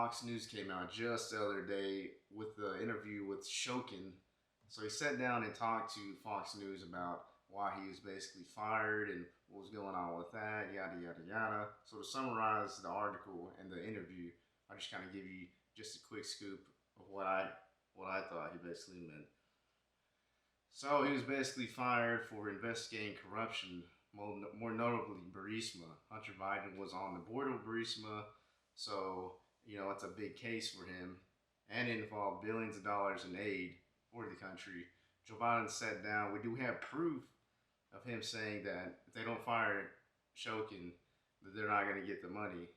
Fox News came out just the other day with the interview with Shokin. So he sat down and talked to Fox News about why he was basically fired and what was going on with that, yada, yada, yada. So to summarize the article and the interview, I'll just kind of give you just a quick scoop of what I thought he basically meant. So he was basically fired for investigating corruption, more notably Burisma. Hunter Biden was on the board of Burisma, so it's a big case for him, and it involved billions of dollars in aid for the country. Joe Biden sat down. We do have proof of him saying that if they don't fire Shokin, that they're not going to get the money.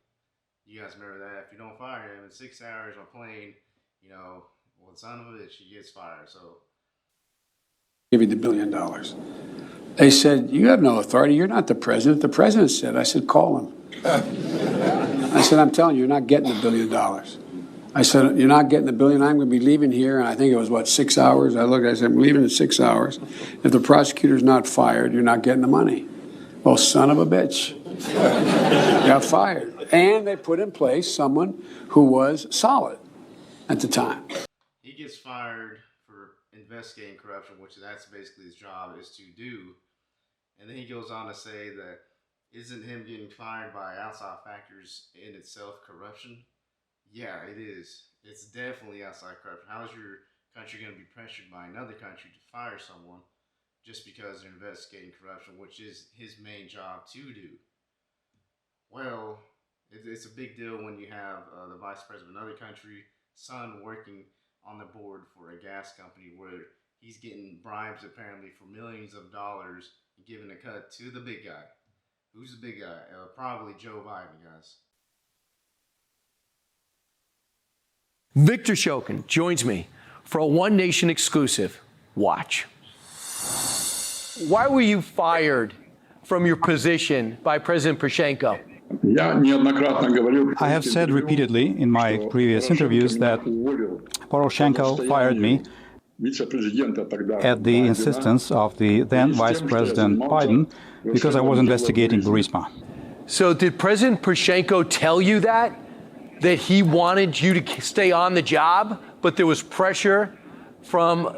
You guys remember that? If you don't fire him in 6 hours on a plane, well, son of a bitch, he gets fired. So give you the $1 billion. They said, you have no authority. You're not the president. The president said. I said, call him. I said, I'm telling you, you're not getting the $1 billion. I said, you're not getting the $1 billion. I'm going to be leaving here. And I think it was, 6 hours? I said, I'm leaving in 6 hours. If the prosecutor's not fired, you're not getting the money. Well, son of a bitch. Got fired. And they put in place someone who was solid at the time. He gets fired for investigating corruption, which that's basically his job is to do. And then he goes on to say that isn't him getting fired by outside factors in itself corruption? Yeah, it is. It's definitely outside corruption. How is your country going to be pressured by another country to fire someone just because they're investigating corruption, which is his main job to do? Well, it's a big deal when you have the vice president of another country, son working on the board for a gas company where he's getting bribes apparently for millions of dollars and giving a cut to the big guy. Who's the big guy? Probably Joe Biden, guys. Viktor Shokin joins me for a One Nation exclusive. Watch. Why were you fired from your position by President Poroshenko? I have said repeatedly in my previous interviews that Poroshenko fired me at the insistence of the then Vice President Biden because I was investigating Burisma. So did President Poroshenko tell you that he wanted you to stay on the job, but there was pressure from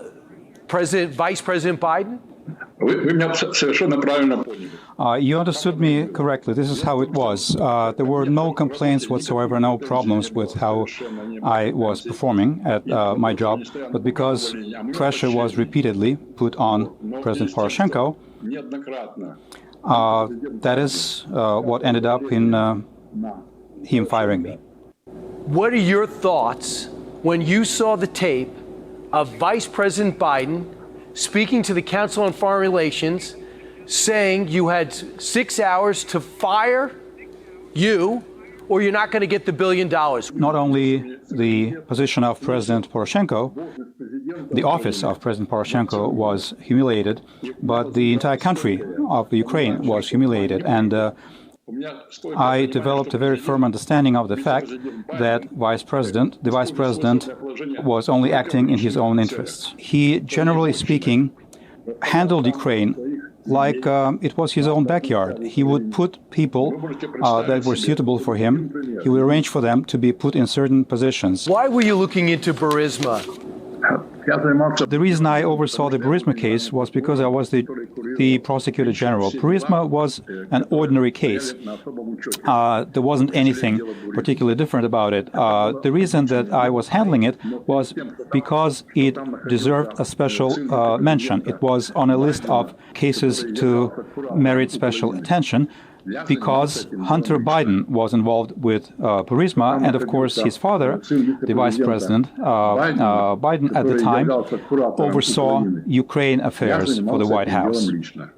Vice President Biden? You understood me correctly. This is how it was. There were no complaints whatsoever, no problems with how I was performing at my job. But because pressure was repeatedly put on President Poroshenko, that is what ended up in him firing me. What are your thoughts when you saw the tape of Vice President Biden speaking to the Council on Foreign Relations, saying you had 6 hours to fire you or you're not going to get the $1 billion? Not only the position of President Poroshenko, the office of President Poroshenko was humiliated, but the entire country of Ukraine was humiliated. And I developed a very firm understanding of the fact that the Vice President was only acting in his own interests. He, generally speaking, handled Ukraine like it was his own backyard. He would put people that were suitable for him, he would arrange for them to be put in certain positions. Why were you looking into Burisma? The reason I oversaw the Burisma case was because I was the prosecutor general. Burisma was an ordinary case. There wasn't anything particularly different about it. The reason that I was handling it was because it deserved a special mention. It was on a list of cases to merit special attention, because Hunter Biden was involved with Burisma, and of course his father, the Vice President Biden at the time, oversaw Ukraine affairs for the White House.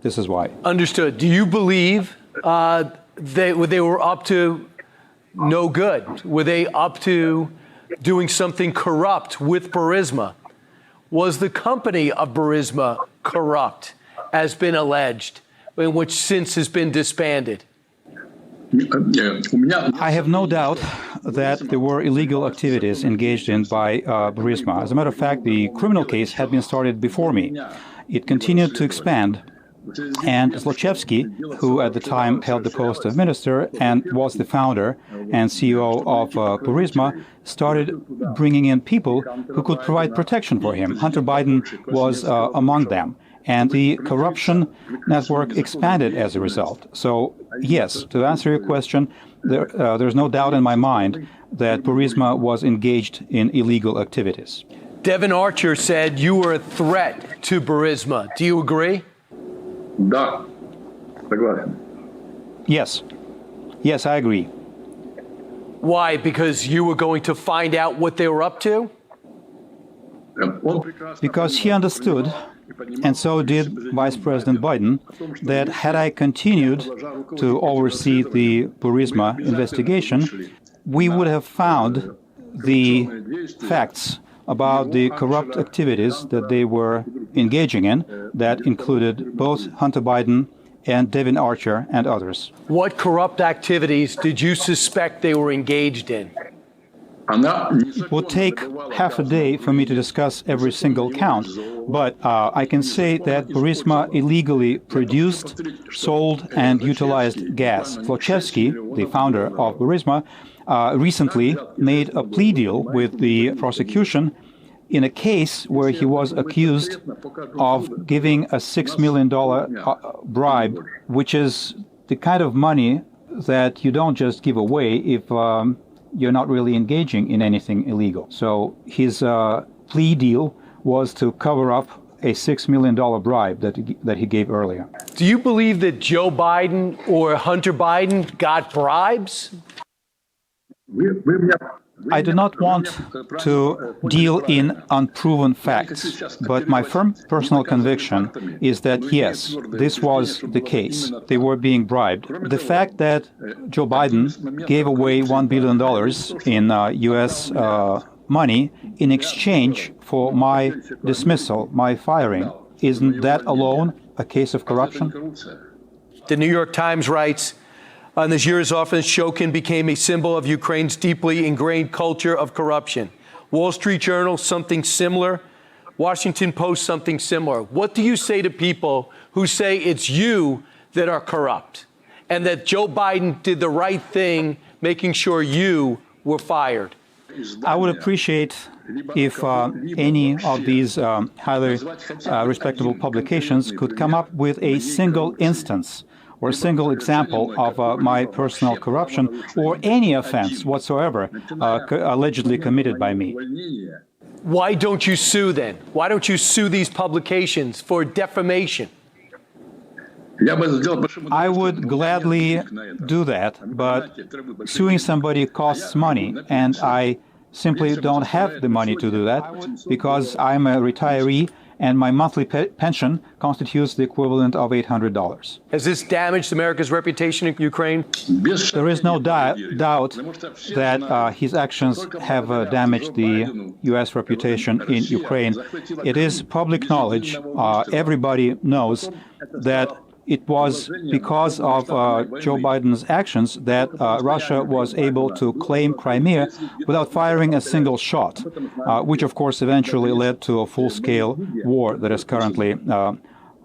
This is why. Understood. Do you believe they were up to no good? Were they up to doing something corrupt with Burisma? Was the company of Burisma corrupt, as been alleged, in which since has been disbanded? I have no doubt that there were illegal activities engaged in by Burisma. As a matter of fact, the criminal case had been started before me. It continued to expand And Zlochevsky, who at the time held the post of minister and was the founder and CEO of Burisma, started bringing in people who could provide protection for him. Hunter Biden was among them. And the corruption network expanded as a result. So, yes, to answer your question, there's no doubt in my mind that Burisma was engaged in illegal activities. Devin Archer said you were a threat to Burisma. Do you agree? Да, согласен. Yes. Yes, I agree. Why? Because you were going to find out what they were up to? Because he understood, and so did Vice President Biden, that had I continued to oversee the Burisma investigation, we would have found the facts about the corrupt activities that they were engaging in that included both Hunter Biden and Devin Archer and others. What corrupt activities did you suspect they were engaged in? It would take half a day for me to discuss every single count, but I can say that Burisma illegally produced, sold, and utilized gas. Zlochevsky, the founder of Burisma, recently made a plea deal with the prosecution in a case where he was accused of giving a $6 million bribe, which is the kind of money that you don't just give away if you're not really engaging in anything illegal. So his plea deal was to cover up a $6 million bribe that he gave earlier. Do you believe that Joe Biden or Hunter Biden got bribes? I do not want to deal in unproven facts, but my firm personal conviction is that, yes, this was the case. They were being bribed. The fact that Joe Biden gave away $1 billion in U.S. money in exchange for my dismissal, my firing, isn't that alone a case of corruption? The New York Times writes, on this year's offense, Shokin became a symbol of Ukraine's deeply ingrained culture of corruption. Wall Street Journal, something similar. Washington Post, something similar. What do you say to people who say it's you that are corrupt and that Joe Biden did the right thing making sure you were fired? I would appreciate if any of these highly respectable publications could come up with a single instance or a single example of my personal corruption or any offense whatsoever allegedly committed by me. Why don't you sue then? Why don't you sue these publications for defamation? I would gladly do that, but suing somebody costs money, and I simply don't have the money to do that because I'm a retiree and my monthly pension constitutes the equivalent of $800. Has this damaged America's reputation in Ukraine? There is no doubt that his actions have damaged the U.S. reputation in Ukraine. It is public knowledge. Everybody knows that it was because of Joe Biden's actions that Russia was able to claim Crimea without firing a single shot, which of course eventually led to a full-scale war that is currently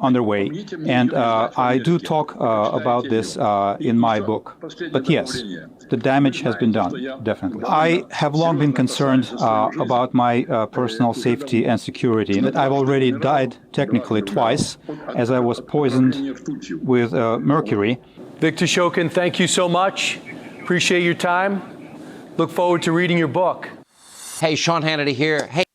underway. And I do talk about this in my book. But yes, the damage has been done, definitely. I have long been concerned about my personal safety and security. I've already died technically twice as I was poisoned with mercury. Viktor Shokin, thank you so much. Appreciate your time. Look forward to reading your book. Hey, Sean Hannity here. Hey.